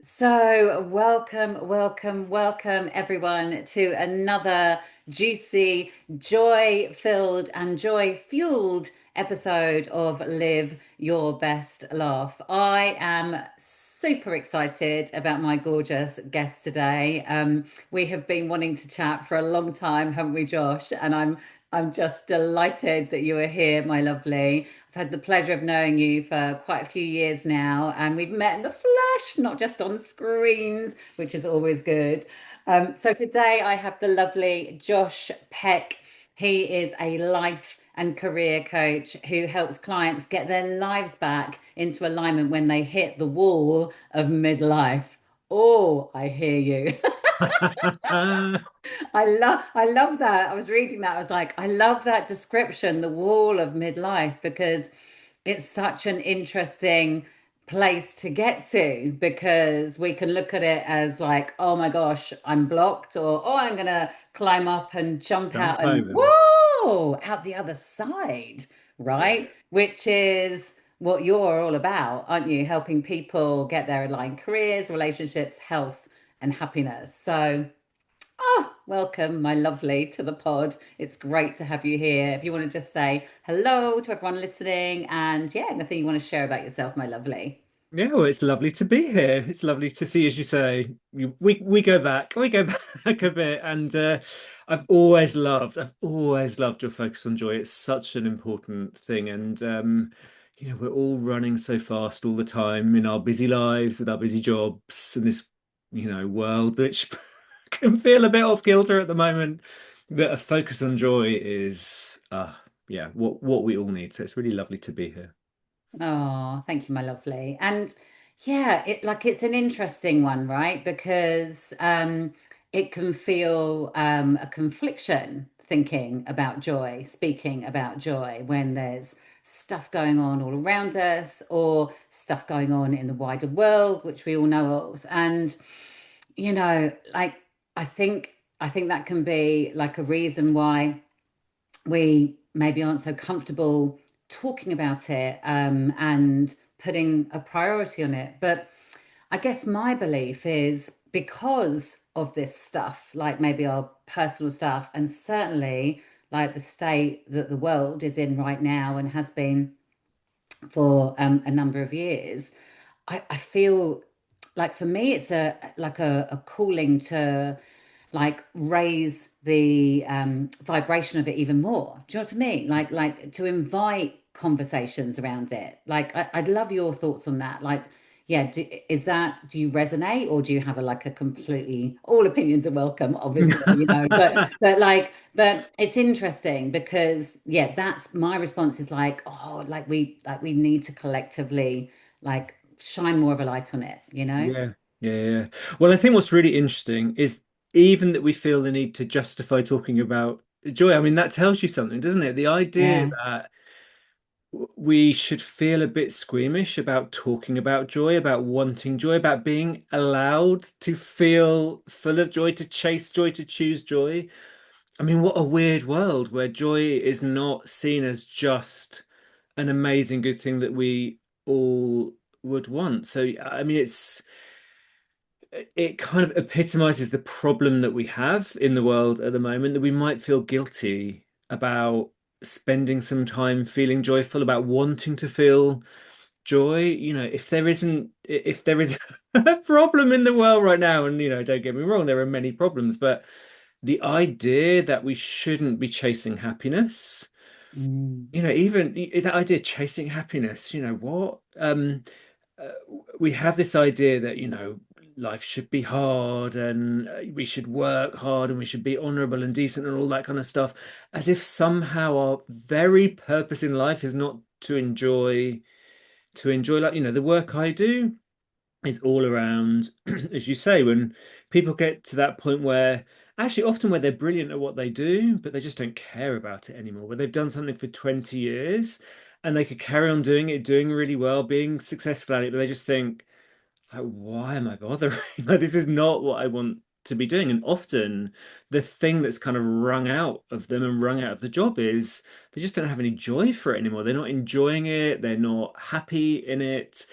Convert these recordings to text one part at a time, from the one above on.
So, welcome everyone to another juicy, joy-filled and joy-fueled episode of Live Your Best Laugh. I am super excited about my gorgeous guest today. We have been wanting to chat for a long time, haven't we, Josh? And I'm just delighted that you are here, my lovely. I've had the pleasure of knowing you for quite a few years now, and we've met in the flesh, not just on screens, which is always good. So today I have the lovely Josh Peck. He is a life and career coach who helps clients get their lives back into alignment when they hit the wall of midlife. Oh, I hear you. I love that. I was reading that. I was like, I love that description, the wall of midlife, because it's such an interesting place to get to because we can look at it as like, oh my gosh, I'm blocked, or oh, I'm gonna climb up and jump Jump out and over them. whoa, out the other side, Yeah. right? Which is what you're all about, aren't you? Helping people get their aligned careers, relationships, health, and happiness. So oh, welcome, my lovely, to the pod. It's great to have you here. If you want to just say hello to everyone listening, and yeah, anything you want to share about yourself, my lovely. Yeah, well, it's lovely to be here. It's lovely to see, as you say, we go back a bit, and I've always loved your focus on joy. It's such an important thing, and we're all running so fast all the time in our busy lives, with our busy jobs, in this, world which can feel a bit off kilter at the moment. That a focus on joy is, yeah, what we all need. So it's really lovely to be here. Oh, thank you, my lovely. And yeah, it's an interesting one, right? Because it can feel a confliction thinking about joy, speaking about joy when there's stuff going on all around us or stuff going on in the wider world, which we all know of. And like I think I think that can be like a reason why we maybe aren't so comfortable talking about it and putting a priority on it. But I guess my belief is because of this stuff, like maybe our personal stuff, and certainly like the state that the world is in right now and has been for a number of years, I feel like for me it's a calling to like raise the vibration of it even more. Do you know what I mean? Like to invite conversations around it. Like I'd love your thoughts on that. Like, yeah, do you resonate or do you have a like a completely all opinions are welcome, obviously, but it's interesting because yeah, that's my response is like, oh, like we need to collectively like shine more of a light on it, you know? Yeah, yeah. Well, I think what's really interesting is even that we feel the need to justify talking about joy. I mean, that tells you something, doesn't it? The idea Yeah. that we should feel a bit squeamish about talking about joy, about wanting joy, about being allowed to feel full of joy, to chase joy, to choose joy. I mean, what a weird world where joy is not seen as just an amazing good thing that we all would want. So, I mean, it kind of epitomizes the problem that we have in the world at the moment, that we might feel guilty about spending some time feeling joyful, about wanting to feel joy. If there is a problem in the world right now, and don't get me wrong, there are many problems, but the idea that we shouldn't be chasing happiness, Mm. even that idea, chasing happiness, what? Uh, we have this idea that, life should be hard, and we should work hard, and we should be honorable and decent and all that kind of stuff, as if somehow our very purpose in life is not to enjoy, like, the work I do is all around, as you say, when people get to that point where actually often where they're brilliant at what they do, but they just don't care about it anymore, where they've done something for 20 years and they could carry on doing it, doing really well, being successful at it, but they just think, like, why am I bothering? Like, this is not what I want to be doing. And often the thing that's kind of wrung out of them and wrung out of the job is they just don't have any joy for it anymore. They're not enjoying it, they're not happy in it.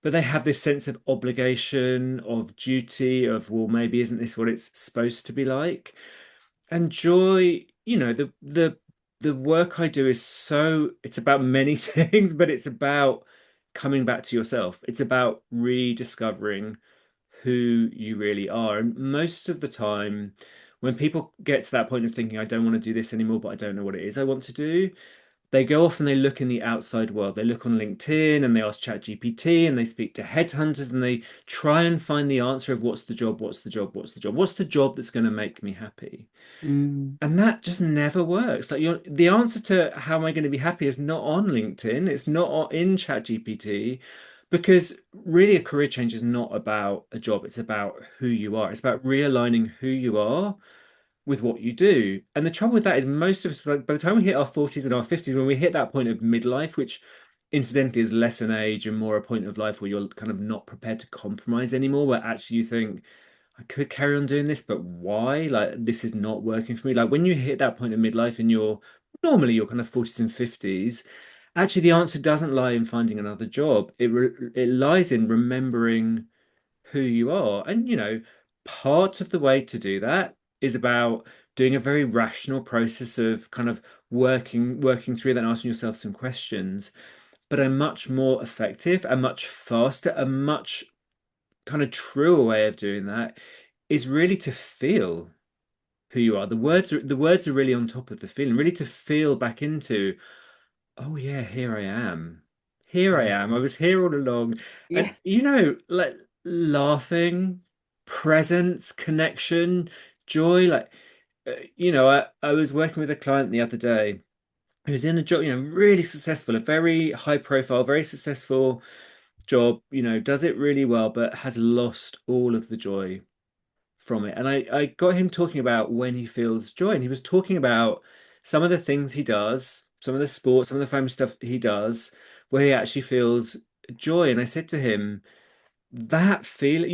but they have this sense of obligation, of duty, of, well, maybe isn't this what it's supposed to be like? And joy, the work I do is so it's about many things, but it's about coming back to yourself. It's about rediscovering who you really are. And most of the time, when people get to that point of thinking, I don't want to do this anymore, but I don't know what it is I want to do, they go off and they look in the outside world. They look on LinkedIn and they ask ChatGPT and they speak to headhunters and they try and find the answer of what's the job, what's the job, what's the job, what's the job that's going to make me happy. Mm, And that just never works. Like the answer to how am I going to be happy is not on LinkedIn. It's not in ChatGPT, because really a career change is not about a job. It's about who you are. It's about realigning who you are with what you do. And the trouble with that is most of us, like, by the time we hit our 40s and our 50s, when we hit that point of midlife, which incidentally is less an age and more a point of life where you're kind of not prepared to compromise anymore, where actually you think, I could carry on doing this, but why? Like, this is not working for me. Like, when you hit that point of midlife and you're normally your kind of 40s and 50s, actually the answer doesn't lie in finding another job. It lies in remembering who you are. And, part of the way to do that is about doing a very rational process of kind of working through that and asking yourself some questions. But a much more effective, a much faster, a much kind of truer way of doing that is really to feel who you are. The words are really on top of the feeling, really to feel back into, oh yeah, here I am. Here I yeah. am. I was here all along. Yeah. And like laughing, presence, connection, joy. Like I was working with a client the other day who's in a job, really successful, a very high profile, very successful job, does it really well, but has lost all of the joy from it. And I got him talking about when he feels joy, and he was talking about some of the things he does, some of the sports, some of the famous stuff he does, where he actually feels joy. And I said to him, that feel,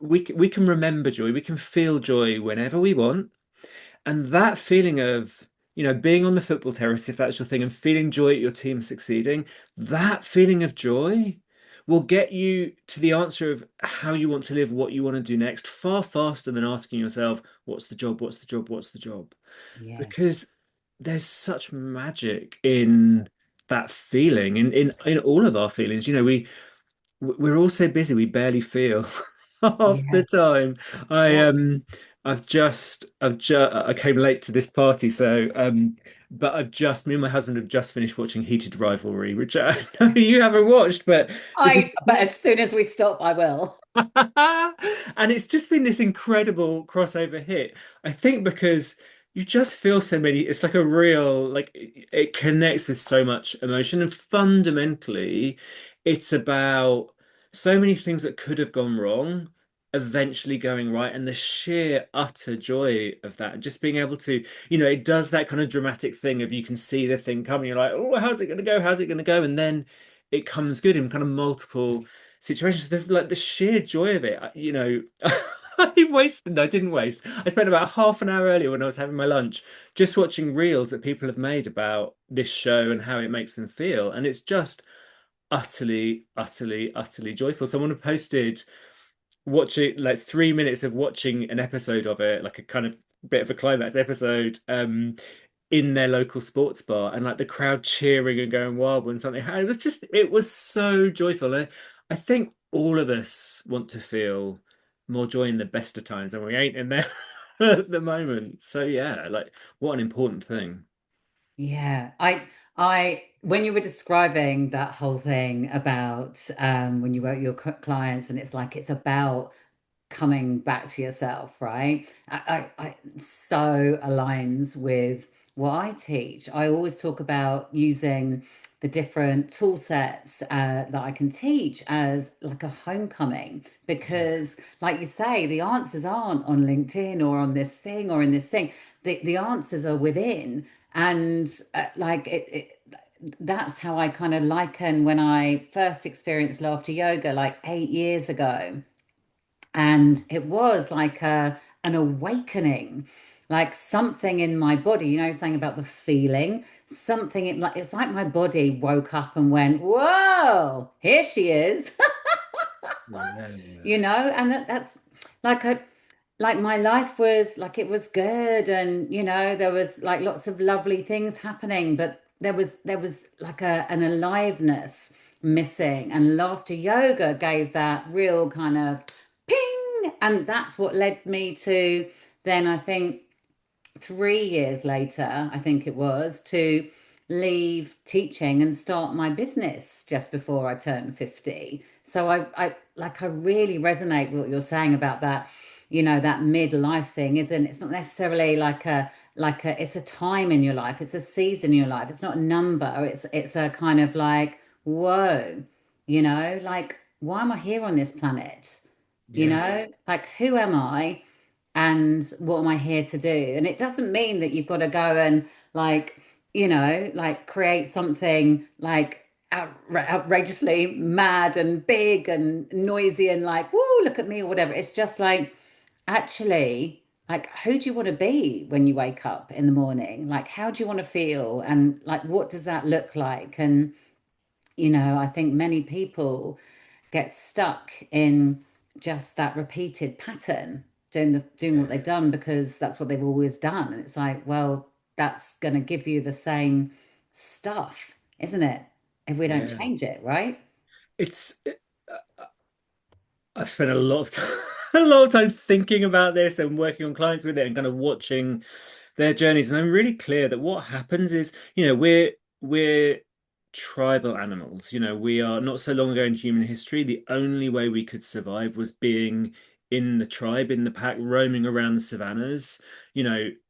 we can remember joy, we can feel joy whenever we want. And that feeling of, being on the football terrace, if that's your thing, and feeling joy at your team succeeding, that feeling of joy will get you to the answer of how you want to live, what you want to do next, far faster than asking yourself, what's the job, what's the job, what's the job? Yeah. Because there's such magic in that feeling, in all of our feelings. We're all so busy we barely feel half the Yeah. time. I Well, um I've just I came late to this party, so but me and my husband have just finished watching Heated Rivalry, which I know you haven't watched, but this but as soon as we stop, I will. and it's just been this incredible crossover hit. I think because you just feel so many, it's like a real, like it connects with so much emotion. And fundamentally, it's about so many things that could have gone wrong eventually going right, and the sheer utter joy of that. And just being able to, it does that kind of dramatic thing of you can see the thing coming, you're like, oh, how's it going to go? How's it going to go? And then it comes good in kind of multiple situations. Like the sheer joy of it, I didn't waste. I spent about half an hour earlier when I was having my lunch just watching reels that people have made about this show and how it makes them feel. And it's just utterly, utterly, utterly joyful. Someone had posted watching like 3 minutes of watching an episode of it, like a kind of bit of a climax episode, in their local sports bar, and like the crowd cheering and going wild when something happened. It was so joyful. I think all of us want to feel more joy in the best of times, and we ain't in there at the moment. So yeah, like what an important thing. Yeah, when you were describing that whole thing about when you wrote your clients, and it's like it's about coming back to yourself, right? I so aligns with what I teach. I always talk about using the different tool sets that I can teach as like a homecoming, Yeah. because, like you say, the answers aren't on LinkedIn or on this thing or in this thing. The answers are within, and that's how I kind of liken when I first experienced laughter yoga like 8 years ago. And it was like an awakening, like something in my body, saying about the feeling, something it's like my body woke up and went, whoa, here she is. you know, and that's like a like my life was like it was good, and you know there was like lots of lovely things happening, but there was like an aliveness missing, and laughter yoga gave that real kind of ping, and that's what led me to then I think 3 years later, I think it was, to leave teaching and start my business just before I turned 50. So I really resonate with what you're saying about that, you know, that midlife thing, isn't it's not necessarily like a it's a time in your life, it's a season in your life. It's not a number. It's a kind of like, whoa, you know, like why am I here on this planet? You Yeah, know, like who am I? And what am I here to do? And it doesn't mean that you've got to go and like, you know, like create something like outrageously mad and big and noisy and like, whoa, look at me or whatever. It's just like, actually, like, who do you want to be when you wake up in the morning? Like, how do you want to feel? And like, what does that look like? And, you know, I think many people get stuck in just that repeated pattern, doing what they've done because that's what they've always done. And it's like, well, that's going to give you the same stuff, isn't it? If we don't yeah. change it, right? It's I've spent a lot of time, a lot of time thinking about this and working on clients with it and kind of watching their journeys. And I'm really clear that what happens is, we're tribal animals. We are not so long ago in human history, the only way we could survive was being in the tribe, in the pack, roaming around the savannas.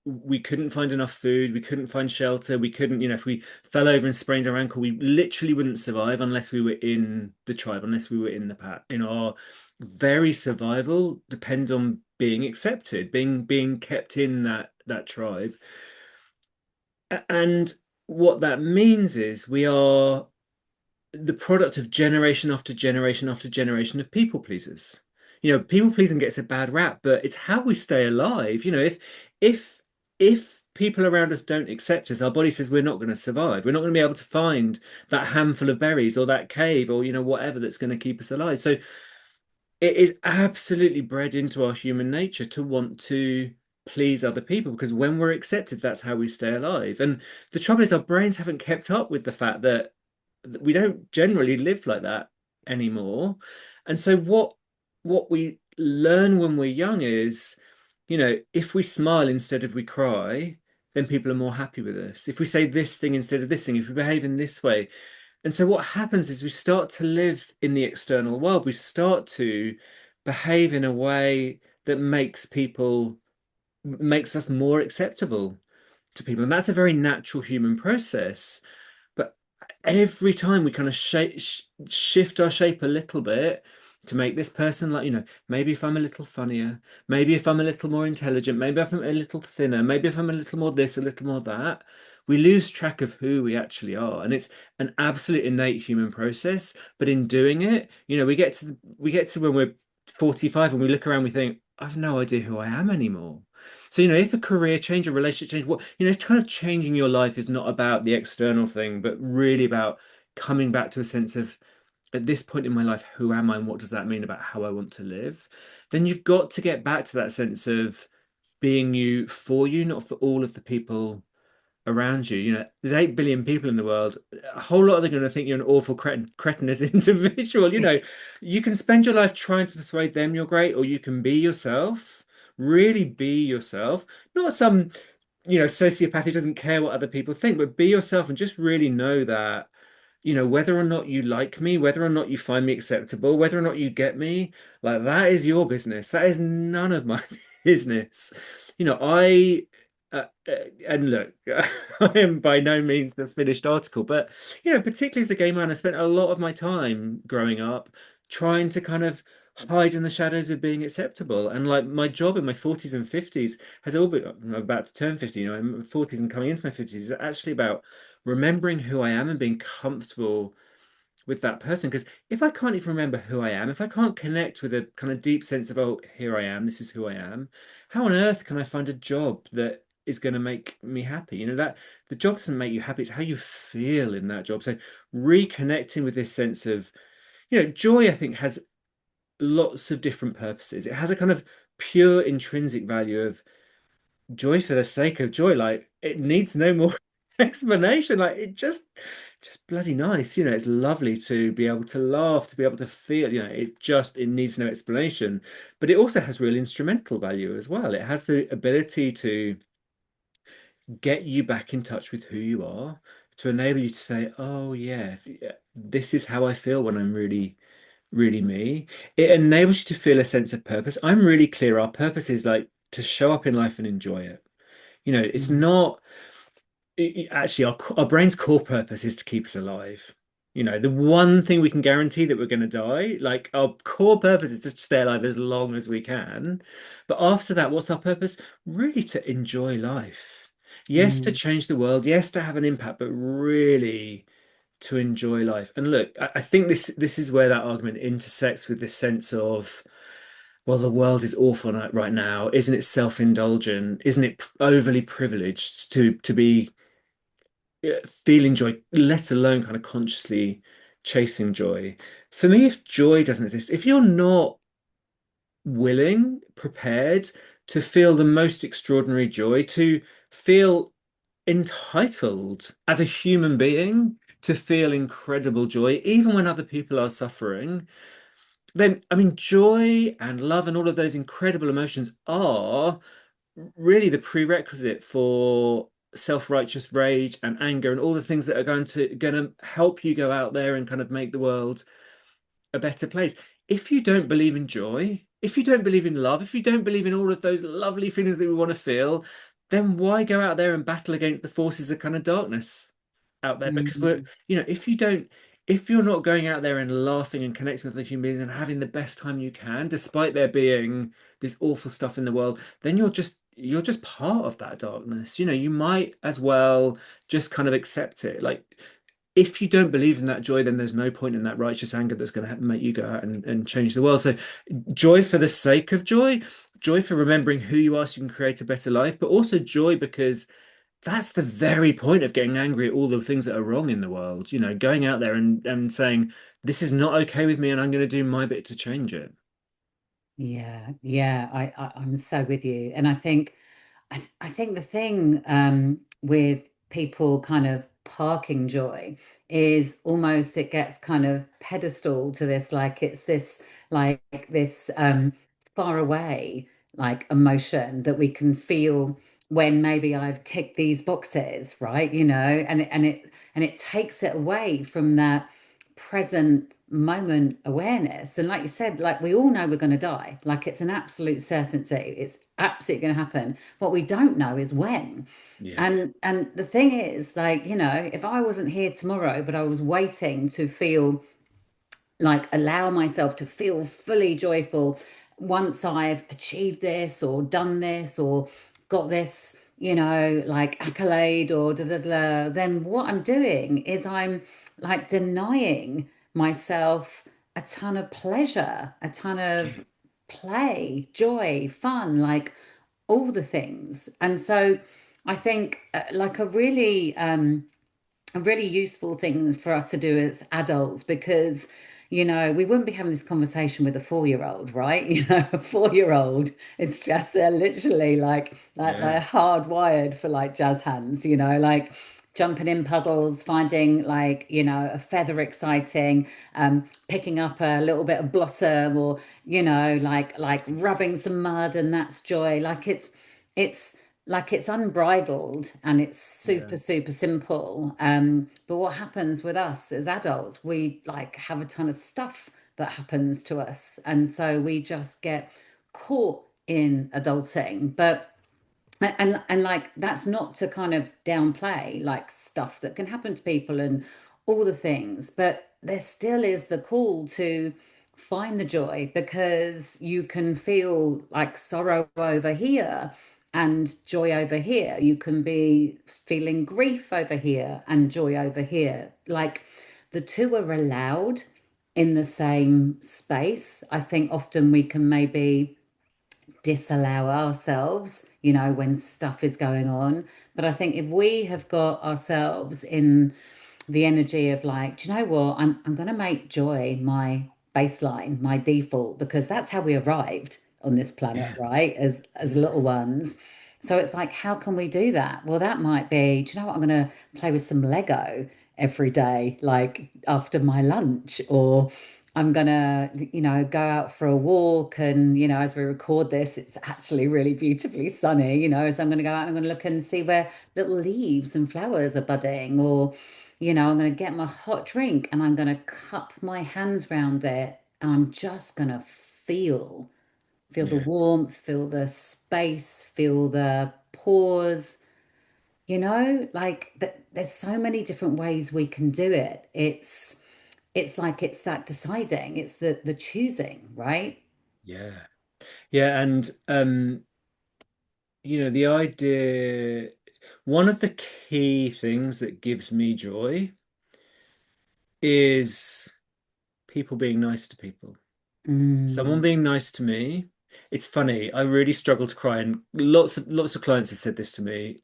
We couldn't find enough food, we couldn't find shelter, we couldn't, if we fell over and sprained our ankle, we literally wouldn't survive unless we were in the tribe, unless we were in the pack. Our very survival depends on being accepted, being kept in that tribe. And what that means is we are the product of generation after generation after generation of people pleasers. People pleasing gets a bad rap, but it's how we stay alive. If if people around us don't accept us, our body says we're not going to survive. We're not going to be able to find that handful of berries or that cave or whatever that's going to keep us alive. So it is absolutely bred into our human nature to want to please other people because when we're accepted, that's how we stay alive. And the trouble is, our brains haven't kept up with the fact that we don't generally live like that anymore. And so what we learn when we're young is, if we smile instead of we cry, then people are more happy with us. If we say this thing instead of this thing, if we behave in this way, and so what happens is we start to live in the external world. We start to behave in a way that makes us more acceptable to people. And that's a very natural human process. But every time we kind of shift our shape a little bit to make this person like, maybe if I'm a little funnier, maybe if I'm a little more intelligent, maybe if I'm a little thinner, maybe if I'm a little more this, a little more that, we lose track of who we actually are. And it's an absolute innate human process. But in doing it, we get to when we're 45 and we look around, we think, I've no idea who I am anymore. So, if a career change, a relationship change, kind of changing your life is not about the external thing, but really about coming back to a sense of, at this point in my life, who am I and what does that mean about how I want to live? Then you've got to get back to that sense of being you for you, not for all of the people around you. There's 8 billion people in the world. A whole lot of them are going to think you're an awful cretinous individual. You can spend your life trying to persuade them you're great, or you can be yourself, really be yourself, not some, sociopath who doesn't care what other people think, but be yourself and just really know that, whether or not you like me, whether or not you find me acceptable, whether or not you get me, like that is your business. That is none of my business. I and look, I am by no means the finished article, but particularly as a gay man, I spent a lot of my time growing up trying to kind of hide in the shadows of being acceptable. And like my job in my 40s and 50s has all been, I'm about to turn 50, I'm in my 40s and coming into my 50s, is actually about remembering who I am and being comfortable with that person. Because if I can't even remember who I am, if I can't connect with a kind of deep sense of, oh, here I am, this is who I am, how on earth can I find a job that is going to make me happy? That the job doesn't make you happy, it's how you feel in that job. So reconnecting with this sense of, joy, I think, has lots of different purposes. It has a kind of pure intrinsic value of joy for the sake of joy. Like it needs no more explanation. Like it just bloody nice. It's lovely to be able to laugh, to be able to feel, it needs no explanation. But it also has real instrumental value as well. It has the ability to get you back in touch with who you are, to enable you to say, oh yeah, this is how I feel when I'm really, really me. It enables you to feel a sense of purpose. I'm really clear. Our purpose is like to show up in life and enjoy it. It's Mm, not actually our brain's core purpose is to keep us alive. The one thing we can guarantee that we're going to die, like our core purpose is to stay alive as long as we can. But after that, what's our purpose? Really to enjoy life. Yes, to mm, change the world. Yes, to have an impact, but really to enjoy life. And look, I think this is where that argument intersects with this sense of, well, the world is awful right now. Isn't it self-indulgent? Isn't it overly privileged to be feeling joy, let alone kind of consciously chasing joy? For me, if joy doesn't exist, if you're not willing, prepared to feel the most extraordinary joy, to feel entitled as a human being to feel incredible joy, even when other people are suffering, then, I mean, joy and love and all of those incredible emotions are really the prerequisite for self-righteous rage and anger and all the things that are going to help you go out there and kind of make the world a better place. If you don't believe in joy, if you don't believe in love, if you don't believe in all of those lovely feelings that we want to feel, then why go out there and battle against the forces of kind of darkness out there? Because mm. if you're not going out there and laughing and connecting with the human beings and having the best time you can, despite there being this awful stuff in the world, then you're just part of that darkness. You might as well just kind of accept it. Like if you don't believe in that joy, then there's no point in that righteous anger that's going to make you go out and change the world. So, joy for the sake of joy, joy for remembering who you are so you can create a better life, but also joy because that's the very point of getting angry at all the things that are wrong in the world. Going out there and saying, this is not okay with me and I'm going to do my bit to change it. Yeah, yeah, I'm so with you. And I think the thing with people kind of parking joy is almost it gets kind of pedestal to this, like it's this like this far away like emotion that we can feel when maybe I've ticked these boxes, right? And it takes it away from that present moment awareness. And like you said, like we all know we're going to die, like it's an absolute certainty, it's absolutely going to happen. What we don't know is when. Yeah. And the thing is, like, if I wasn't here tomorrow, but I was waiting to feel like allow myself to feel fully joyful once I've achieved this or done this or got this, like accolade or da da da, then what I'm doing is I'm like denying myself a ton of pleasure, a ton of play, joy, fun, like all the things. And so I think like a really useful thing for us to do as adults because we wouldn't be having this conversation with a 4-year-old, right? A 4-year-old, it's just they're literally like Yeah. they're hardwired for like jazz hands, like jumping in puddles, finding like a feather exciting, picking up a little bit of blossom, or like rubbing some mud, and that's joy. It's like it's unbridled and it's Yeah. super super simple, but what happens with us as adults, we like have a ton of stuff that happens to us, and so we just get caught in adulting. But and like that's not to kind of downplay like stuff that can happen to people and all the things, but there still is the call to find the joy, because you can feel like sorrow over here and joy over here. You can be feeling grief over here and joy over here. Like the two are allowed in the same space. I think often we can maybe disallow ourselves, when stuff is going on. But I think if we have got ourselves in the energy of like, do you know what? I'm going to make joy my baseline, my default, because that's how we arrived on this planet, Yeah. right? As Yeah. little ones. So it's like, how can we do that? Well, that might be, do you know what? I'm going to play with some Lego every day, like after my lunch, or I'm gonna, go out for a walk. And, as we record this, it's actually really beautifully sunny, so I'm gonna go out and I'm gonna look and see where little leaves and flowers are budding, or, I'm gonna get my hot drink and I'm gonna cup my hands round it and I'm just gonna feel the Yeah. warmth, feel the space, feel the pause. Like there's so many different ways we can do it. It's like it's that deciding, it's the choosing, right? Yeah. Yeah. And the idea, one of the key things that gives me joy is people being nice to people. Someone Mm. being nice to me. It's funny. I really struggle to cry, and lots of clients have said this to me.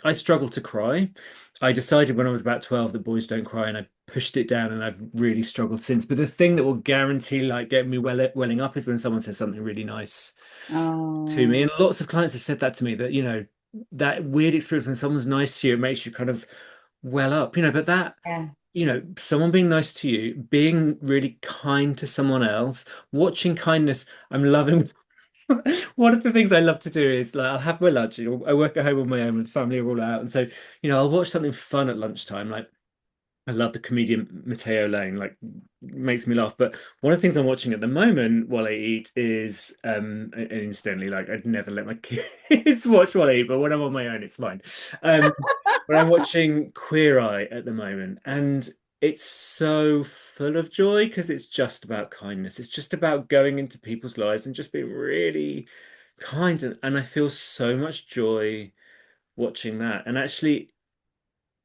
I struggle to cry. I decided when I was about 12 that boys don't cry, and I pushed it down, and I've really struggled since. But the thing that will guarantee like get me welling up is when someone says something really nice to me. Oh, And lots of clients have said that to me, that that weird experience when someone's nice to you, it makes you kind of well up, but that yeah. someone being nice to you, being really kind to someone else, watching kindness. I'm loving one of the things I love to do is like I'll have my lunch. I work at home on my own when the family are all out, and so I'll watch something fun at lunchtime. Like I love the comedian Matteo Lane, like makes me laugh. But one of the things I'm watching at the moment while I eat is and incidentally, like I'd never let my kids watch while I eat, but when I'm on my own, it's fine. Um, but I'm watching Queer Eye at the moment, and it's so full of joy because it's just about kindness. It's just about going into people's lives and just being really kind, and I feel so much joy watching that. And actually,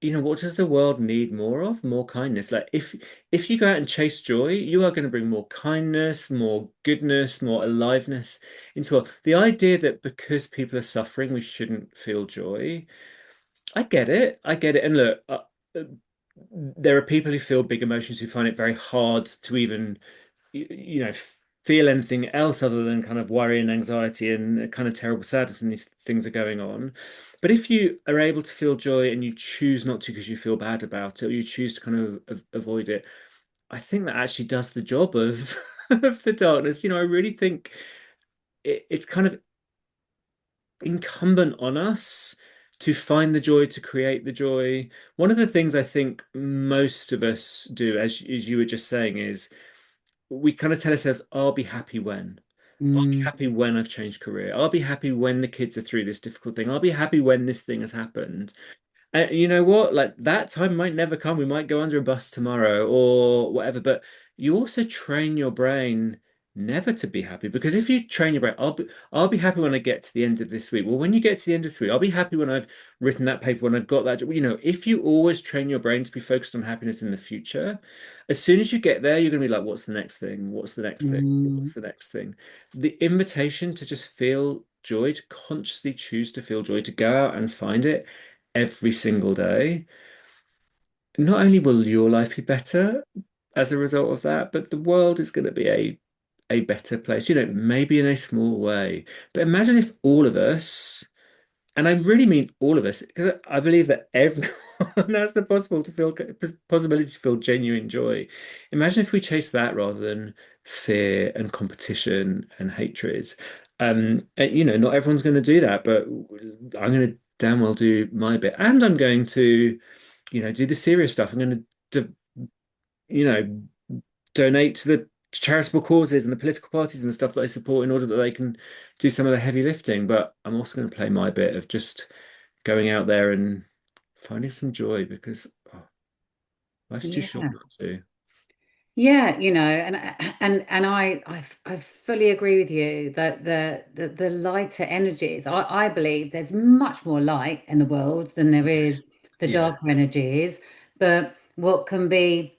what does the world need more of? More kindness. Like if you go out and chase joy, you are going to bring more kindness, more goodness, more aliveness into the world. The idea that because people are suffering, we shouldn't feel joy. I get it. I get it. And look, there are people who feel big emotions who find it very hard to even feel anything else other than kind of worry and anxiety and a kind of terrible sadness when these things are going on. But if you are able to feel joy and you choose not to because you feel bad about it, or you choose to kind of avoid it, I think that actually does the job of of the darkness. I really think it's kind of incumbent on us to find the joy, to create the joy. One of the things I think most of us do, as you were just saying, is we kind of tell ourselves, I'll be happy when. I'll be Mm. happy when I've changed career. I'll be happy when the kids are through this difficult thing. I'll be happy when this thing has happened. You know what? Like that time might never come. We might go under a bus tomorrow or whatever. But you also train your brain never to be happy, because if you train your brain, I'll be happy when I get to the end of this week. Well, when you get to the end of the week, I'll be happy when I've written that paper, when I've got that. If you always train your brain to be focused on happiness in the future, as soon as you get there, you're going to be like, what's the next thing? What's the next thing? Mm. What's the next thing? The invitation to just feel joy, to consciously choose to feel joy, to go out and find it every single day, not only will your life be better as a result of that, but the world is going to be a better place, maybe in a small way. But imagine if all of us, and I really mean all of us, because I believe that everyone has the possibility to feel genuine joy. Imagine if we chase that rather than fear and competition and hatred. And, not everyone's going to do that, but I'm going to damn well do my bit, and I'm going to, do the serious stuff. I'm going to, you know, donate to the charitable causes and the political parties and the stuff that I support in order that they can do some of the heavy lifting. But I'm also going to play my bit of just going out there and finding some joy, because life's too short Yeah. not to. Yeah, and I fully agree with you that the lighter energies, I believe there's much more light in the world than there is the Yeah. darker energies. But what can be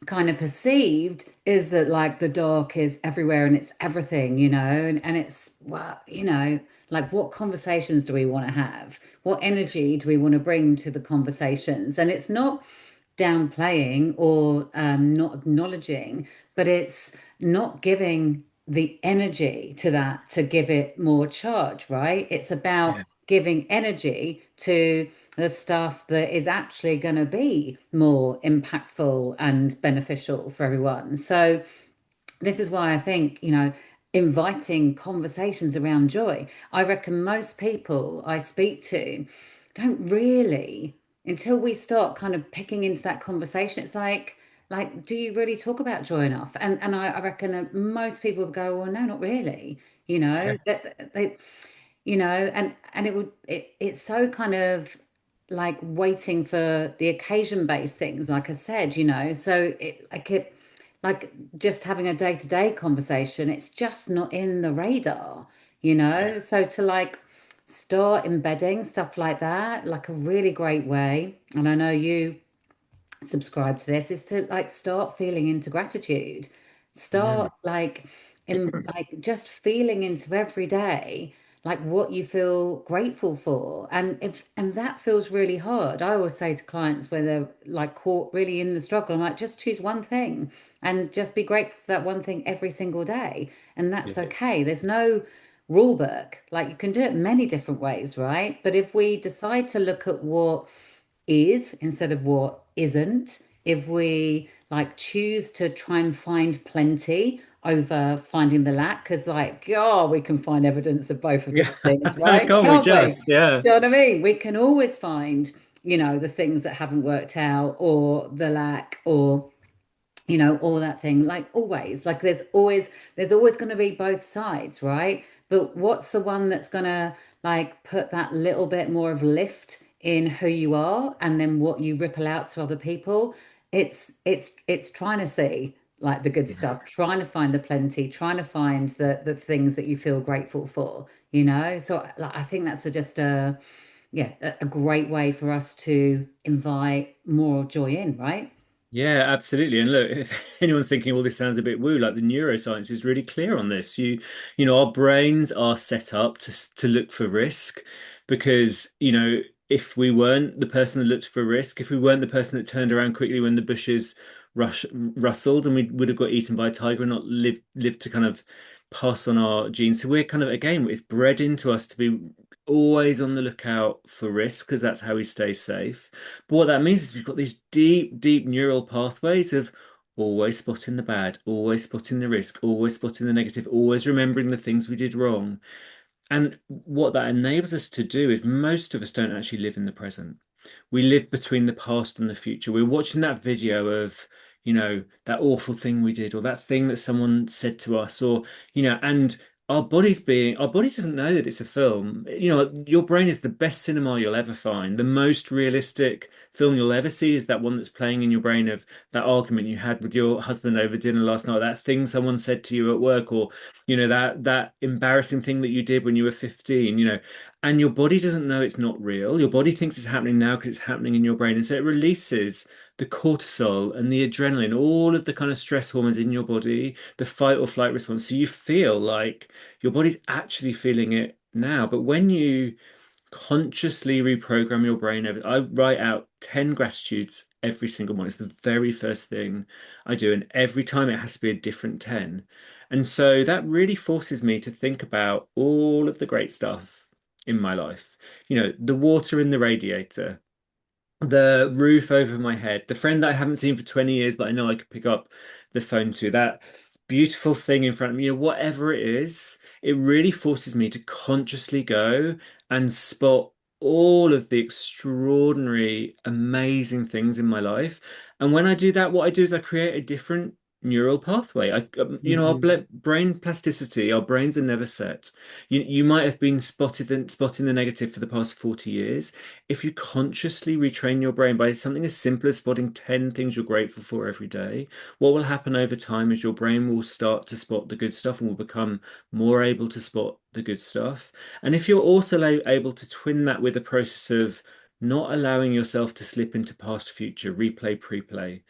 kind of perceived is that like the dark is everywhere and it's everything, and it's, well, like what conversations do we want to have? What energy do we want to bring to the conversations? And it's not downplaying or not acknowledging, but it's not giving the energy to that to give it more charge, right? It's about Yeah. giving energy to the stuff that is actually going to be more impactful and beneficial for everyone. So, this is why I think, inviting conversations around joy. I reckon most people I speak to don't really, until we start kind of picking into that conversation, it's like, do you really talk about joy enough? And I reckon that most people would go, well, no, not really. Yeah. That they, and it's so kind of like waiting for the occasion based things, like I said, so like just having a day-to-day conversation, it's just not in the radar, Yeah. so to like start embedding stuff like that, like a really great way, and I know you subscribe to this, is to like start feeling into gratitude. Mm. Start like in like just feeling into every day like what you feel grateful for. And that feels really hard. I always say to clients where they're like caught really in the struggle, I'm like, just choose one thing and just be grateful for that one thing every single day. And that's Yeah. okay. There's no rule book. Like you can do it many different ways, right? But if we decide to look at what is instead of what isn't, if we like choose to try and find plenty over finding the lack, because like, oh, we can find evidence of both of Yeah. those things, right? Can't we Can't we? just? Yeah. Do you know what I mean? We can always find, the things that haven't worked out or the lack or all that thing, like always, like there's always going to be both sides, right? But what's the one that's going to like put that little bit more of lift in who you are and then what you ripple out to other people? It's trying to see like the good Yeah. stuff, trying to find the plenty, trying to find the things that you feel grateful for, so like I think that's just a yeah, a great way for us to invite more joy in, right? Yeah, absolutely. And look, if anyone's thinking, well, this sounds a bit woo, like the neuroscience is really clear on this. Our brains are set up to look for risk because, if we weren't the person that looked for risk, if we weren't the person that turned around quickly when the bushes rustled and we would have got eaten by a tiger and not lived to kind of pass on our genes. So we're kind of, again, it's bred into us to be always on the lookout for risk because that's how we stay safe. But what that means is we've got these deep, deep neural pathways of always spotting the bad, always spotting the risk, always spotting the negative, always remembering the things we did wrong. And what that enables us to do is most of us don't actually live in the present. We live between the past and the future. We're watching that video of, that awful thing we did, or that thing that someone said to us, or, and our body doesn't know that it's a film. Your brain is the best cinema you'll ever find. The most realistic film you'll ever see is that one that's playing in your brain of that argument you had with your husband over dinner last night, that thing someone said to you at work, or that embarrassing thing that you did when you were 15, and your body doesn't know it's not real. Your body thinks it's happening now because it's happening in your brain. And so it releases the cortisol and the adrenaline, all of the kind of stress hormones in your body, the fight or flight response. So you feel like your body's actually feeling it now. But when you consciously reprogram your brain I write out 10 gratitudes every single morning. It's the very first thing I do. And every time it has to be a different 10. And so that really forces me to think about all of the great stuff in my life. The water in the radiator, the roof over my head, the friend that I haven't seen for 20 years, but I know I could pick up the phone to, that beautiful thing in front of me, whatever it is, it really forces me to consciously go and spot all of the extraordinary, amazing things in my life. And when I do that, what I do is I create a different neural pathway. Our Mhm. brain plasticity, our brains are never set. You might have been spotting the negative for the past 40 years. If you consciously retrain your brain by something as simple as spotting 10 things you're grateful for every day, what will happen over time is your brain will start to spot the good stuff and will become more able to spot the good stuff. And if you're also able to twin that with a process of not allowing yourself to slip into past, future, replay, pre-play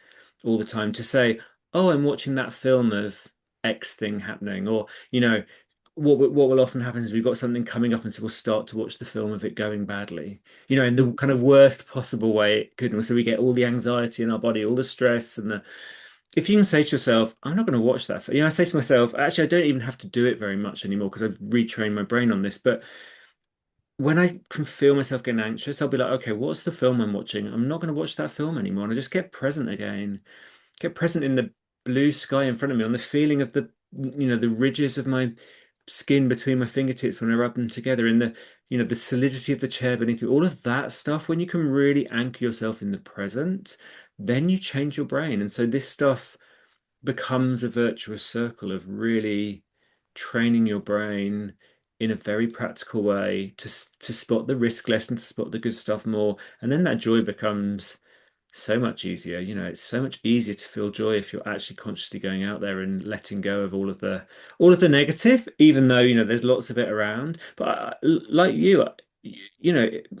all the time, to say, oh, I'm watching that film of X thing happening, or, what will often happen is we've got something coming up, and so we'll start to watch the film of it going badly, in the kind of worst possible way it could. And so we get all the anxiety in our body, all the stress, and if you can say to yourself, I'm not going to watch that. I say to myself, actually, I don't even have to do it very much anymore because I've retrained my brain on this. But when I can feel myself getting anxious, I'll be like, okay, what's the film I'm watching? I'm not going to watch that film anymore. And I just get present again, get present in the blue sky in front of me, on the feeling of the ridges of my skin between my fingertips when I rub them together, in the solidity of the chair beneath me, all of that stuff. When you can really anchor yourself in the present, then you change your brain. And so this stuff becomes a virtuous circle of really training your brain in a very practical way to spot the risk less and to spot the good stuff more. And then that joy becomes so much easier. It's so much easier to feel joy if you're actually consciously going out there and letting go of all of the negative, even though, there's lots of it around. But like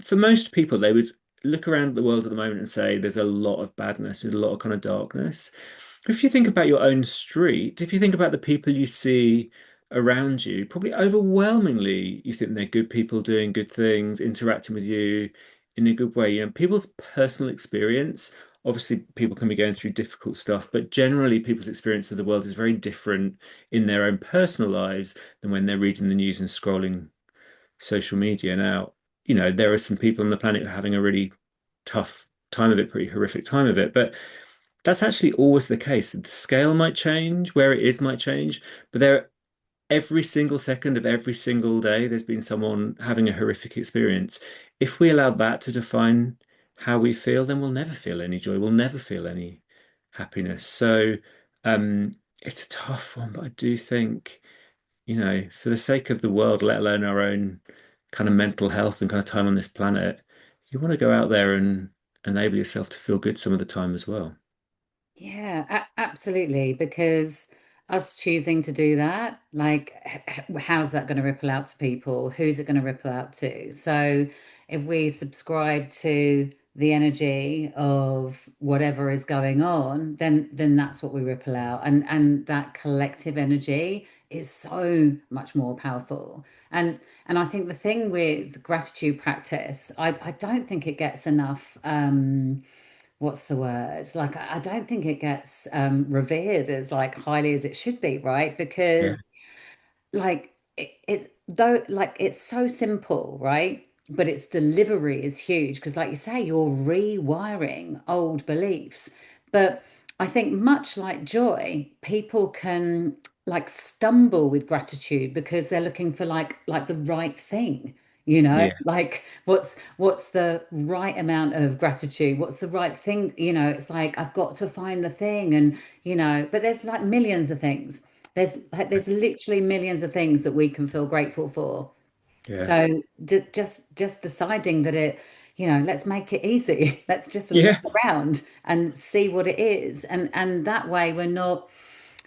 for most people, they would look around the world at the moment and say there's a lot of badness, there's a lot of kind of darkness. If you think about your own street, if you think about the people you see around you, probably overwhelmingly you think they're good people doing good things, interacting with you in a good way. People's personal experience, obviously people can be going through difficult stuff, but generally people's experience of the world is very different in their own personal lives than when they're reading the news and scrolling social media. Now, there are some people on the planet who are having a really tough time of it, pretty horrific time of it, but that's actually always the case. The scale might change, where it is might change, but every single second of every single day, there's been someone having a horrific experience. If we allow that to define how we feel, then we'll never feel any joy. We'll never feel any happiness. So, it's a tough one, but I do think, for the sake of the world, let alone our own kind of mental health and kind of time on this planet, you want to go out there and enable yourself to feel good some of the time as well. Yeah, absolutely. Because us choosing to do that, like, how's that going to ripple out to people? Who's it going to ripple out to? So, if we subscribe to the energy of whatever is going on, then that's what we ripple out, and that collective energy is so much more powerful. And I think the thing with gratitude practice, I don't think it gets enough. What's the word? Like, I don't think it gets revered as like highly as it should be, right? Yeah. Because like it's though like it's so simple, right? But its delivery is huge because, like you say, you're rewiring old beliefs. But I think much like joy, people can like stumble with gratitude because they're looking for like the right thing, Yeah. like what's the right amount of gratitude? What's the right thing? It's like I've got to find the thing, and but there's like millions of things. There's literally millions of things that we can feel grateful for. Yeah. So just deciding that let's make it easy. Let's just look Yeah. around and see what it is. And that way we're not,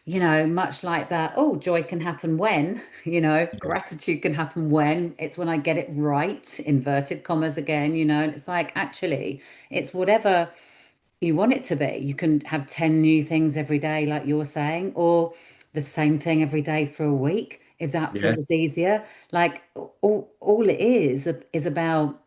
much like that. Oh, joy can happen when, Yeah. gratitude can happen when it's when I get it right, inverted commas again, and it's like actually it's whatever you want it to be. You can have 10 new things every day, like you're saying, or the same thing every day for a week, if that Yeah. feels easier. Like all it is about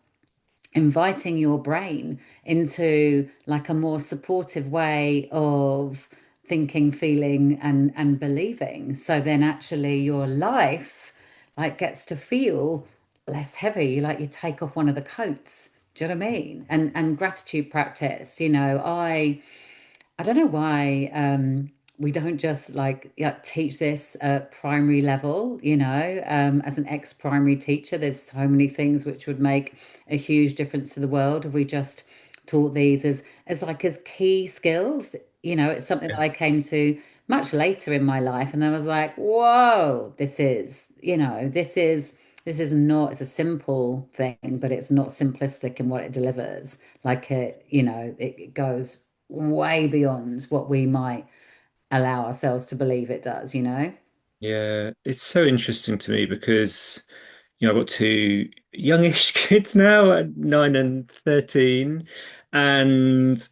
inviting your brain into like a more supportive way of thinking, feeling, and believing. So then actually your life like gets to feel less heavy, like you take off one of the coats. Do you know what I mean? And gratitude practice, I don't know why we don't just like teach this at primary level, as an ex-primary teacher. There's so many things which would make a huge difference to the world if we just taught these as key skills. It's something that Yeah. I came to much later in my life, and I was like, whoa, this is not, it's a simple thing, but it's not simplistic in what it delivers. Like it goes way beyond what we might allow ourselves to believe it does. Yeah. It's so interesting to me because, I've got two youngish kids now, 9 and 13. And,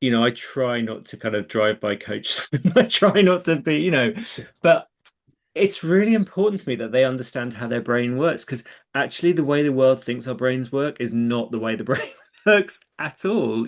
I try not to kind of drive by coach. I try not to be, but it's really important to me that they understand how their brain works because actually the way the world thinks our brains work is not the way the brain works at all.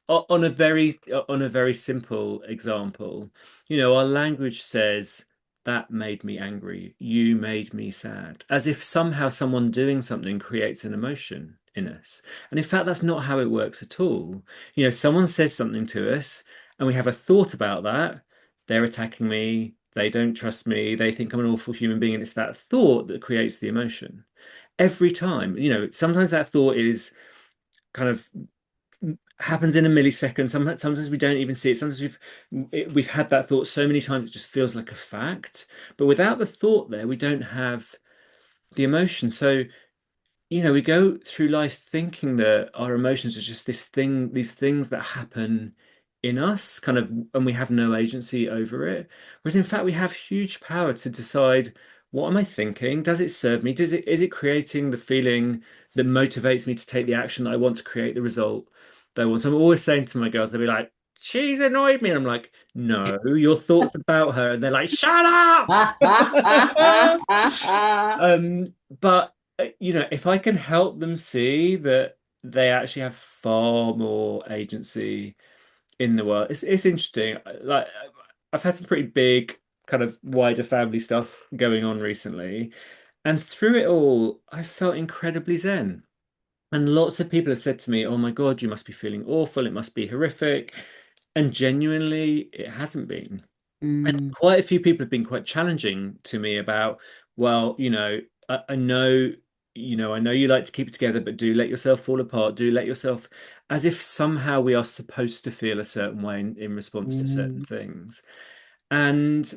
on a very simple example, our language says that made me angry, you made me sad, as if somehow someone doing something creates an emotion in us. And in fact, that's not how it works at all. Someone says something to us and we have a thought about that, they're attacking me, they don't trust me, they think I'm an awful human being, and it's that thought that creates the emotion. Every time, sometimes that thought is kind of happens in a millisecond. Sometimes we don't even see it. Sometimes we've had that thought so many times it just feels like a fact. But without the thought there, we don't have the emotion. So we go through life thinking that our emotions are just these things that happen in us, kind of, and we have no agency over it. Whereas in fact, we have huge power to decide, what am I thinking? Does it serve me? Is it creating the feeling that motivates me to take the action that I want to create the result that I want? So I'm always saying to my girls, they'll be like, she's annoyed me. And I'm like, no, your thoughts about her. And they're like, shut up. But if I can help them see that they actually have far more agency in the world, it's interesting. Like I've had some pretty big kind of wider family stuff going on recently, and through it all, I felt incredibly zen. And lots of people have said to me, "Oh my God, you must be feeling awful. It must be horrific." And genuinely, it hasn't been. And Mm, quite a few people have been quite challenging to me about, well, I know, I know you like to keep it together, but do let yourself fall apart. Do let yourself, as if somehow we are supposed to feel a certain way in response to certain mm, things. And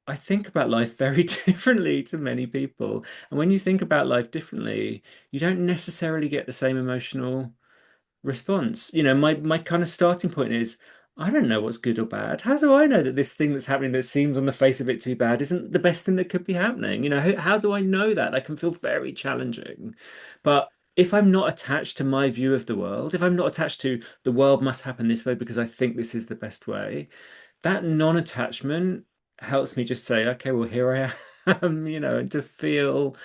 I think about life very differently to many people. And when you think about life differently, you don't necessarily get the same emotional response. My kind of starting point is, I don't know what's good or bad. How do I know that this thing that's happening that seems on the face of it to be bad isn't the best thing that could be happening? How do I know that? That can feel very challenging. But if I'm not attached to my view of the world, if I'm not attached to the world must happen this way because I think this is the best way, that non-attachment helps me just say, okay, well, here I am, and to feel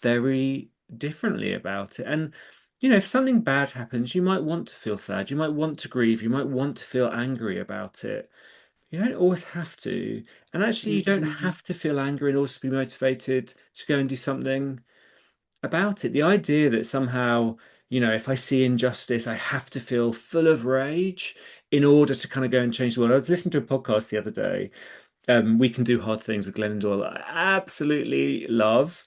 very differently about it. And if something bad happens, you might want to feel sad, you might want to grieve, you might want to feel angry about it. You don't always have to. And actually, you don't mm, have to feel angry and also be motivated to go and do something about it. The idea that somehow, if I see injustice, I have to feel full of rage in order to kind of go and change the world. I was listening to a podcast the other day, We Can Do Hard Things with Glennon Doyle, I absolutely love.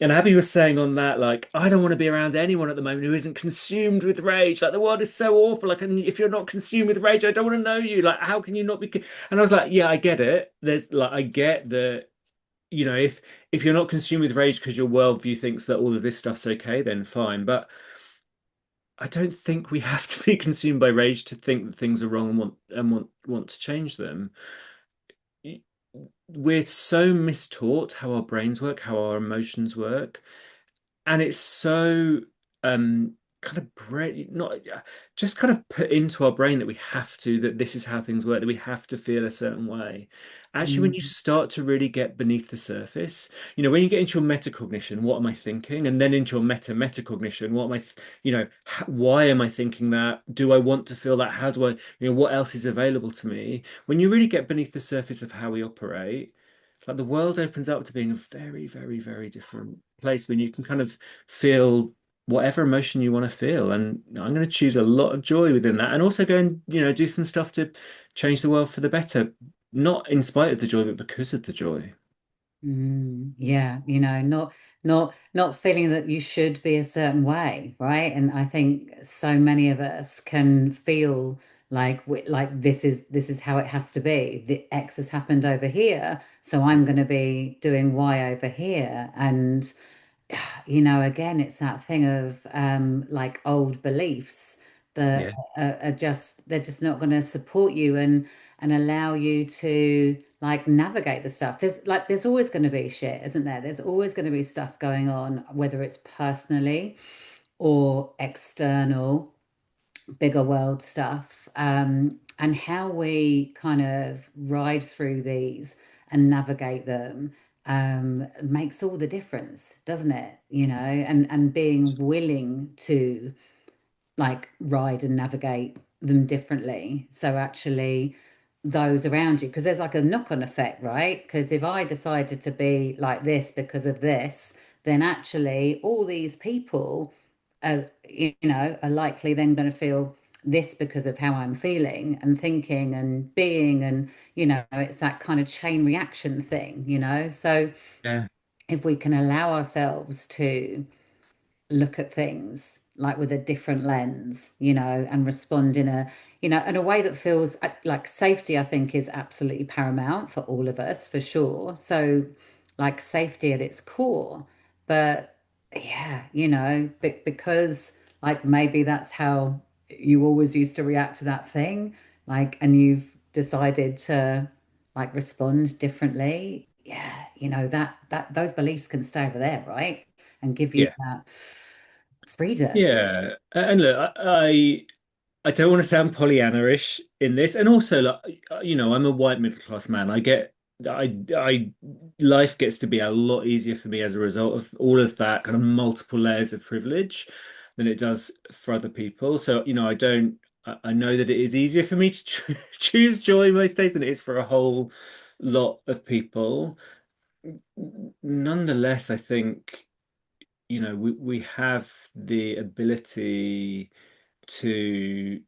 And Abby was saying on that, like, I don't want to be around anyone at the moment who isn't consumed with rage. Like, the world is so awful. Like, and if you're not consumed with rage, I don't want to know you. Like, how can you not be? And I was like, yeah, I get it. I get that, if you're not consumed with rage because your worldview thinks that all of this stuff's okay, then fine. But I don't think we have to be consumed by rage to think that things are wrong and want to change them. We're so mistaught how our brains work, how our emotions work, and it's so kind of brain not just kind of put into our brain that we have to, that this is how things work, that we have to feel a certain way. Actually, when you mm, start to really get beneath the surface, when you get into your metacognition, what am I thinking, and then into your metacognition, what am I why am I thinking that, do I want to feel that, how do I, what else is available to me? When you really get beneath the surface of how we operate, like, the world opens up to being a very, very, very different place when you can kind of feel whatever emotion you want to feel. And I'm going to choose a lot of joy within that, and also go and, do some stuff to change the world for the better, not in spite of the joy, but because of the joy. yeah, not feeling that you should be a certain way, right? And I think so many of us can feel like this is how it has to be. The X has happened over here, so I'm going to be doing Y over here. And again, it's that thing of like old beliefs that Yeah. they're just not going to support you and allow you to like navigate the stuff. There's always going to be shit, isn't there? There's always going to be stuff going on, whether it's personally or external, bigger world stuff. And how we kind of ride through these and navigate them makes all the difference, doesn't it? And being willing to like ride and navigate. them differently. So actually, those around you, because there's like a knock-on effect, right? Because if I decided to be like this because of this, then actually all these people are likely then going to feel this because of how I'm feeling and thinking and being, and it's that kind of chain reaction thing, So Yeah. if we can allow ourselves to look at things like with a different lens, and respond in a way that feels like safety, I think, is absolutely paramount for all of us, for sure. So, like safety at its core. But yeah, because like maybe that's how you always used to react to that thing, like, and you've decided to like respond differently. Yeah, that those beliefs can stay over there, right? And give you Yeah. that freedom. Yeah. And look, I don't want to sound Pollyanna-ish in this, and also, like, I'm a white middle class man. I life gets to be a lot easier for me as a result of all of that kind of multiple layers of privilege than it does for other people. So, I know that it is easier for me to choose joy most days than it is for a whole lot of people. Nonetheless, I think, we have the ability to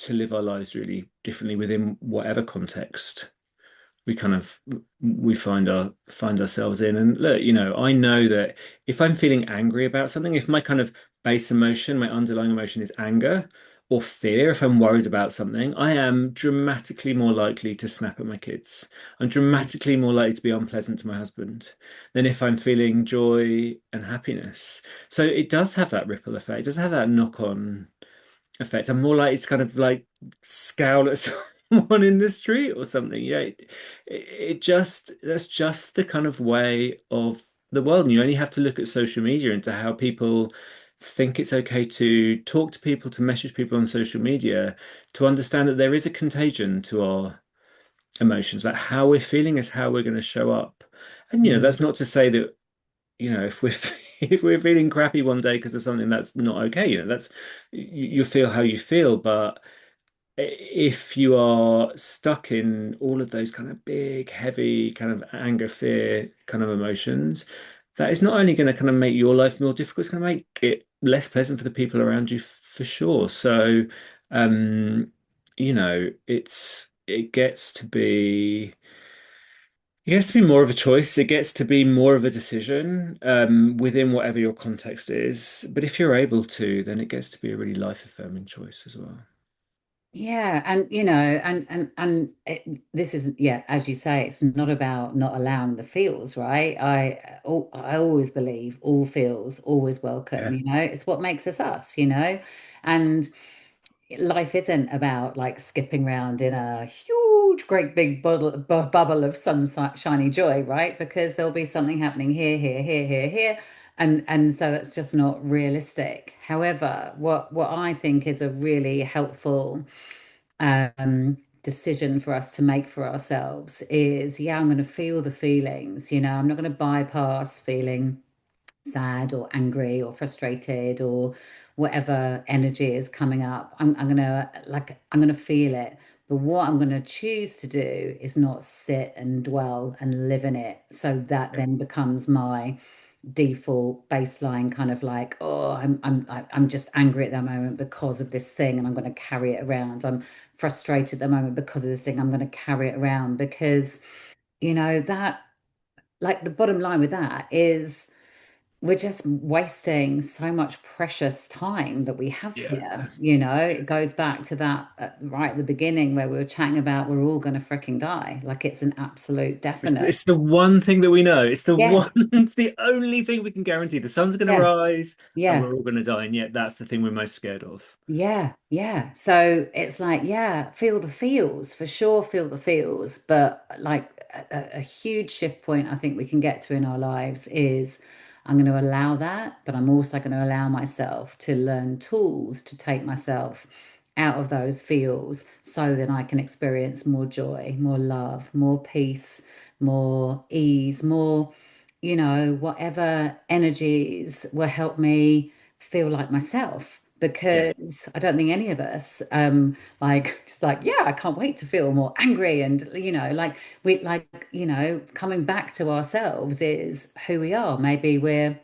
live our lives really differently within whatever context we find ourselves in. And look, I know that if I'm feeling angry about something, if my kind of base emotion, my underlying emotion is anger or fear, if I'm worried about something, I am dramatically more likely to snap at my kids. I'm Mm. dramatically more likely to be unpleasant to my husband than if I'm feeling joy and happiness. So it does have that ripple effect. It does have that knock-on effect. I'm more likely to kind of like scowl at someone in the street or something. Yeah, it just that's just the kind of way of the world. And you only have to look at social media into how people think it's okay to talk to people, to message people on social media, to understand that there is a contagion to our emotions. Like how we're feeling is how we're going to show up. And Mm. that's not to say that if we're if we're feeling crappy one day because of something that's not okay, that's you feel how you feel. But if you are stuck in all of those kind of big, heavy, kind of anger, fear kind of emotions, that is not only going to kind of make your life more difficult, it's going to make it less pleasant for the people around you for sure. So, um, it gets to be. It gets to be more of a choice. It gets to be more of a decision within whatever your context is. But if you're able to, then it gets to be a really life-affirming choice as well. Yeah, and this isn't, yeah, as you say, it's not about not allowing the feels, right? I always believe all feels always welcome, Yeah. it's what makes us us, and life isn't about like skipping around in a huge, great big bubble of sunshiny joy, right? Because there'll be something happening here, here, here, here, here, and so it's just not realistic. However, what I think is a really helpful decision for us to make for ourselves is, yeah, I'm going to feel the feelings, I'm not going to bypass feeling sad or angry or frustrated or whatever energy is coming up. I'm gonna feel it. But what I'm going to choose to do is not sit and dwell and live in it. So that Yeah. then becomes my default baseline, kind of like, oh, I'm just angry at the moment because of this thing, and I'm going to carry it around. I'm frustrated at the moment because of this thing. I'm going to carry it around because that, like, the bottom line with that is we're just wasting so much precious time that we have Yeah. here. Yeah. It goes back to that right at the beginning where we were chatting about we're all going to freaking die. Like it's an absolute definite. It's the one thing that we know. It's the Yeah, one, it's the only thing we can guarantee. The sun's going to yeah, rise and yeah. we're all going to die. And yet that's the thing we're most scared of. Yeah, yeah. So it's like, yeah, feel the feels, for sure, feel the feels. But like a huge shift point I think we can get to in our lives is I'm going to allow that, but I'm also going to allow myself to learn tools to take myself out of those feels so that I can experience more joy, more love, more peace, more ease, more, whatever energies will help me feel like myself. Yeah. because I don't think any of us like just like, yeah, I can't wait to feel more angry. And like we like, coming back to ourselves is who we are. Maybe we're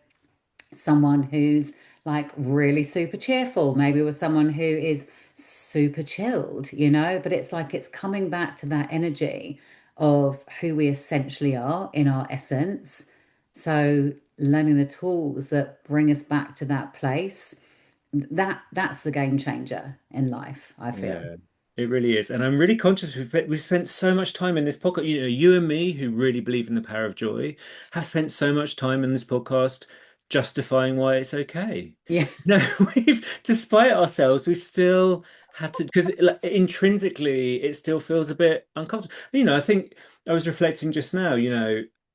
someone who's like really super cheerful. Maybe we're someone who is super chilled, but it's like it's coming back to that energy of who we essentially are in our essence. So learning the tools that bring us back to that place, that's the game changer in life, I feel. Yeah, it really is. And I'm really conscious we've spent so much time in this podcast. You and me, who really believe in the power of joy, have spent so much time in this podcast justifying why it's okay. Yeah. No, despite ourselves, we've still had to, because intrinsically it still feels a bit uncomfortable. I think I was reflecting just now,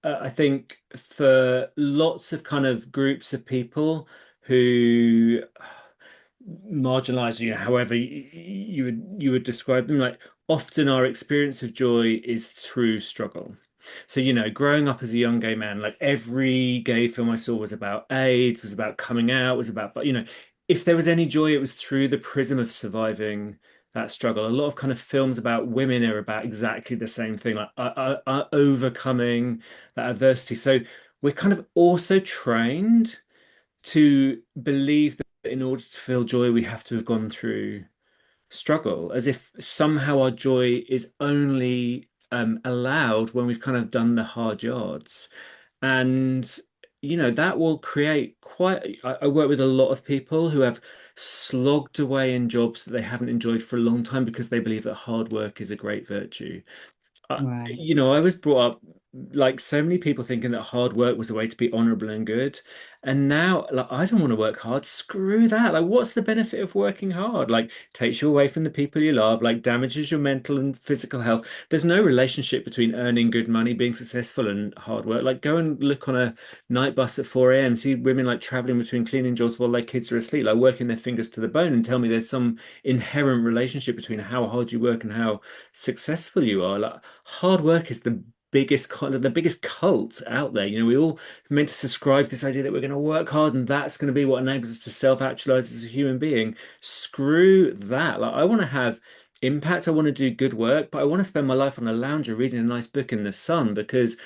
I think for lots of kind of groups of people who marginalized, however you would describe them, like often our experience of joy is through struggle. So, growing up as a young gay man, like every gay film I saw was about AIDS, was about coming out, was about, if there was any joy, it was through the prism of surviving that struggle. A lot of kind of films about women are about exactly the same thing, like overcoming that adversity. So we're kind of also trained to believe that in order to feel joy, we have to have gone through struggle, as if somehow our joy is only allowed when we've kind of done the hard yards. And, that will create quite, I work with a lot of people who have slogged away in jobs that they haven't enjoyed for a long time because they believe that hard work is a great virtue. Right. I was brought up like so many people thinking that hard work was a way to be honorable and good. And now, like, I don't want to work hard. Screw that. Like, what's the benefit of working hard? Like, takes you away from the people you love, like, damages your mental and physical health. There's no relationship between earning good money, being successful, and hard work. Like, go and look on a night bus at 4 a.m., see women like traveling between cleaning jobs while their kids are asleep, like working their fingers to the bone, and tell me there's some inherent relationship between how hard you work and how successful you are. Like, hard work is the biggest cult out there. We all meant to subscribe to this idea that we're going to work hard and that's going to be what enables us to self-actualize as a human being. Screw that. Like, I want to have impact. I want to do good work, but I want to spend my life on a lounger reading a nice book in the sun because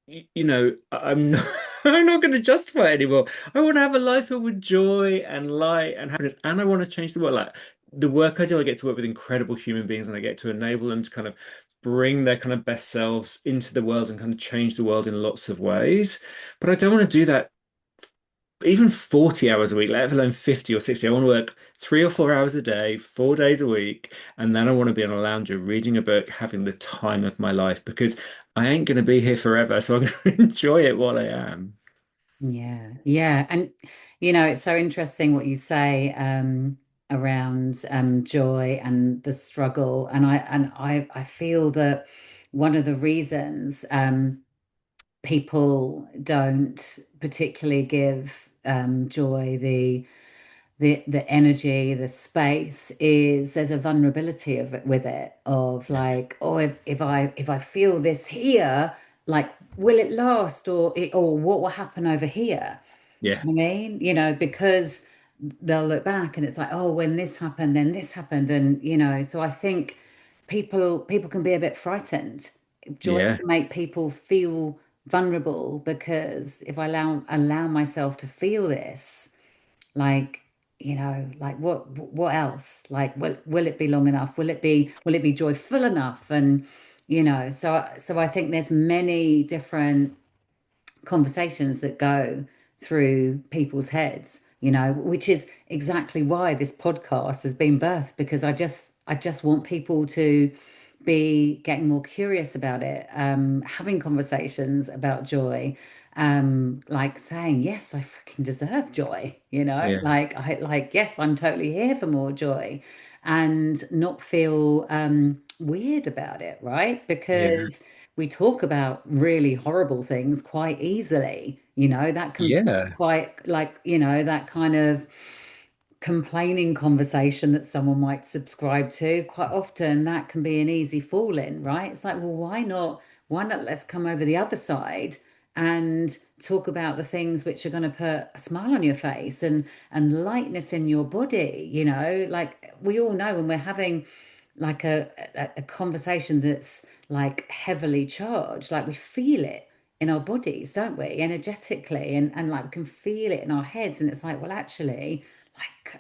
I'm not, I'm not going to justify it anymore. I want to have a life filled with joy and light and happiness, and I want to change the world. Like, the work I do, I get to work with incredible human beings, and I get to enable them to kind of bring their kind of best selves into the world and kind of change the world in lots of ways. But I don't want to do that even 40 hours a week, let alone 50 or 60. I want to work 3 or 4 hours a day, 4 days a week, and then I want to be on a lounger reading a book, having the time of my life because I ain't going to be here forever. So I'm going to enjoy it while I am. Yeah, yeah. And it's so interesting what you say around joy and the struggle. And I feel that one of the reasons people don't particularly give joy the energy, the space is there's a vulnerability of it with it, of Yeah. like, oh, if I feel this here, like, will it last, or what will happen over here? Do Yeah. you know what I mean? Because they'll look back and it's like, oh, when this happened, then this happened, and so I think people can be a bit frightened. Joy Yeah. can make people feel vulnerable because if I allow myself to feel this, like, like what else? Like, will it be long enough? Will it be joyful enough? And so I think there's many different conversations that go through people's heads, which is exactly why this podcast has been birthed, because I just want people to be getting more curious about it, having conversations about joy, like saying, yes, I freaking deserve joy, Yeah. like, yes, I'm totally here for more joy, and not feel weird about it, right? Yeah. Because we talk about really horrible things quite easily. That can be Yeah. quite like, that kind of complaining conversation that someone might subscribe to. Quite often that can be an easy fall in, right? It's like, well, why not? Why not let's come over the other side and talk about the things which are going to put a smile on your face and lightness in your body, like we all know when we're having like a conversation that's like heavily charged, like we feel it in our bodies, don't we? Energetically, and like we can feel it in our heads. And it's like, well, actually,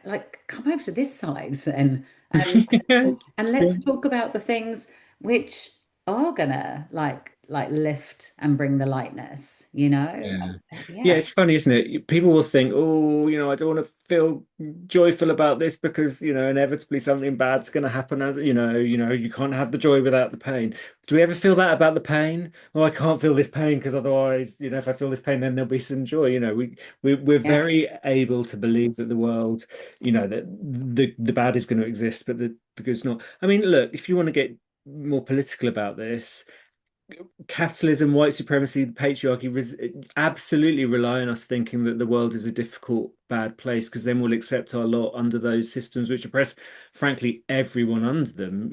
like come over to this side then and Yeah. and Yeah. let's talk about the things which are gonna like lift and bring the lightness, Yeah. Yeah, Yeah, it's funny, isn't it? People will think, oh, I don't want to feel joyful about this because, inevitably something bad's going to happen as, you can't have the joy without the pain. Do we ever feel that about the pain? Oh, I can't feel this pain because otherwise, if I feel this pain, then there'll be some joy. We're yeah, very able to believe that the world, that the bad is going to exist, but the good's not. I mean, look, if you want to get more political about this, capitalism, white supremacy, patriarchy absolutely rely on us thinking that the world is a difficult, bad place because then we'll accept our lot under those systems which oppress, frankly, everyone under them.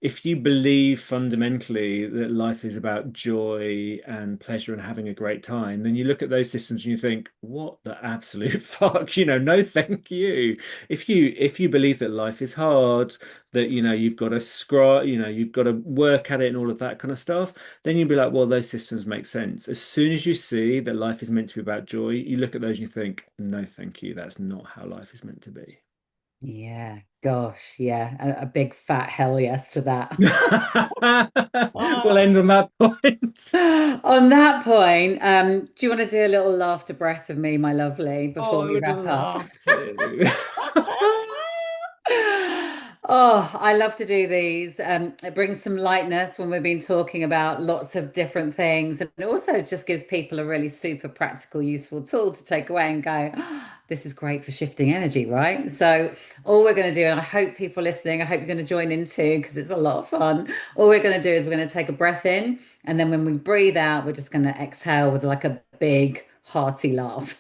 If you believe fundamentally that life is about joy and pleasure and having a great time, then you look at those systems and you think, what the absolute fuck? No, thank you. If you believe that life is hard, that you've got to you've got to work at it and all of that kind of stuff, then you'd be like, well, those systems make sense. As soon as you see that life is meant to be about joy, you look at those and you think, no, thank you. That's not how life is meant to be. yeah. Gosh, yeah, a big fat hell yes to that. We'll end on that point. On that point, do you want to do a little laughter breath of me, my lovely, before Oh, I we would wrap up? love to. Oh, I love to do these. It brings some lightness when we've been talking about lots of different things. And it also just gives people a really super practical, useful tool to take away and go, "Oh, this is great for shifting energy, right?" So, all we're going to do, and I hope people listening, I hope you're going to join in too, because it's a lot of fun. All we're going to do is we're going to take a breath in. And then when we breathe out, we're just going to exhale with like a big, hearty laugh.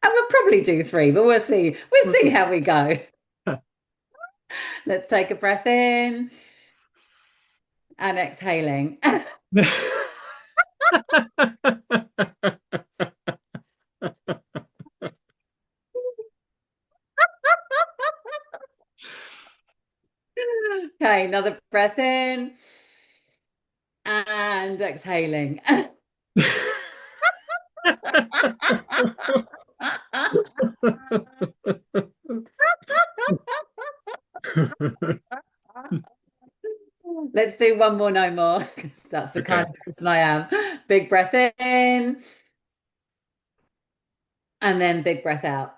And we'll probably do three, but we'll see. We'll We'll see see. how we go. Let's take a breath in and exhaling. Okay, another breath in and exhaling. Let's do one more, no more, because that's the kind Okay. of person I am. Big breath in and then big breath out.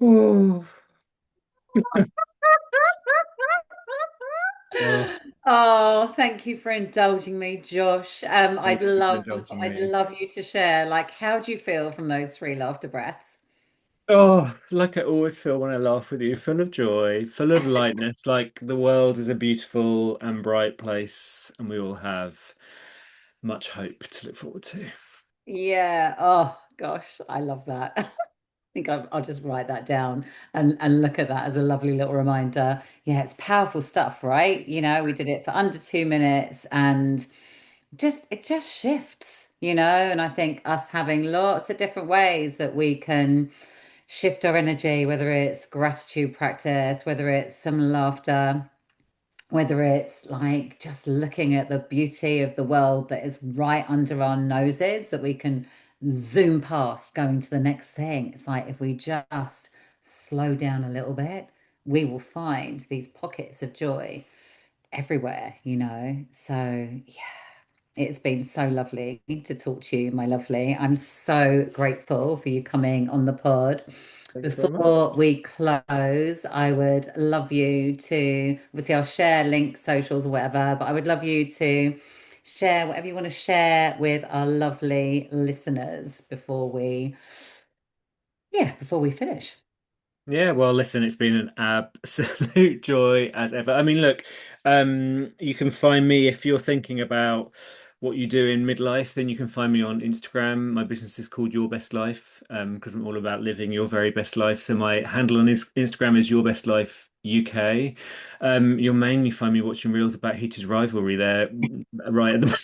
Oh, oh, Oh, thank you for indulging me, Josh. thank you for indulging I'd me. love you to share. Like, how do you feel from those three laughter breaths? Oh, like I always feel when I laugh with you, full of joy, full of lightness, like the world is a beautiful and bright place, and we all have much hope to look forward to. Yeah. Oh, gosh, I love that. I think I'll just write that down and look at that as a lovely little reminder. Yeah, it's powerful stuff, right? We did it for under 2 minutes and just it just shifts, and I think us having lots of different ways that we can shift our energy, whether it's gratitude practice, whether it's some laughter, whether it's like just looking at the beauty of the world that is right under our noses that we can zoom past going to the next thing. It's like if we just slow down a little bit, we will find these pockets of joy everywhere. So, yeah, it's been so lovely to talk to you, my lovely. I'm so grateful for you coming on the pod. Thanks very much. Before we close, I would love you to, obviously, I'll share links, socials, or whatever, but I would love you to share whatever you want to share with our lovely listeners before we finish. Yeah, well, listen, it's been an absolute joy as ever. I mean, look, you can find me if you're thinking about what you do in midlife, then you can find me on Instagram. My business is called Your Best Life, because I'm all about living your very best life. So my handle on Instagram is Your Best Life UK. You'll mainly find me watching reels about heated rivalry there right at the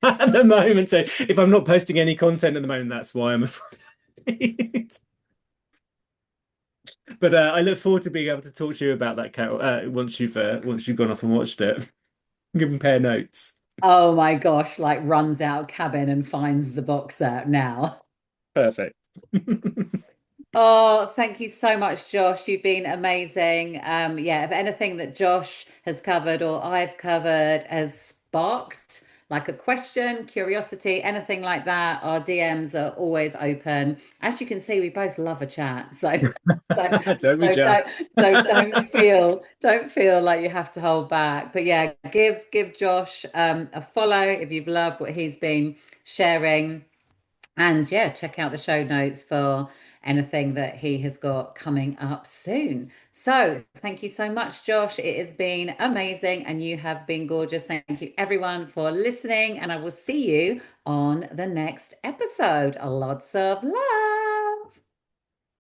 at the moment. So if I'm not posting any content at the moment, that's why I'm afraid. But I look forward to being able to talk to you about that, Cat, once you've gone off and watched it. Compare notes. Oh my gosh, like runs out cabin and finds the box out now. Perfect. Oh, thank you so much, Josh. You've been amazing. Yeah, if anything that Josh has covered or I've covered has sparked like a question, curiosity, anything like that, our DMs are always open. As you can see, we both love a chat. So, Don't we so don't, just? so don't feel like you have to hold back. But yeah, give Josh a follow if you've loved what he's been sharing. And yeah, check out the show notes for anything that he has got coming up soon. So, thank you so much, Josh. It has been amazing and you have been gorgeous. Thank you, everyone, for listening. And I will see you on the next episode. Lots of love.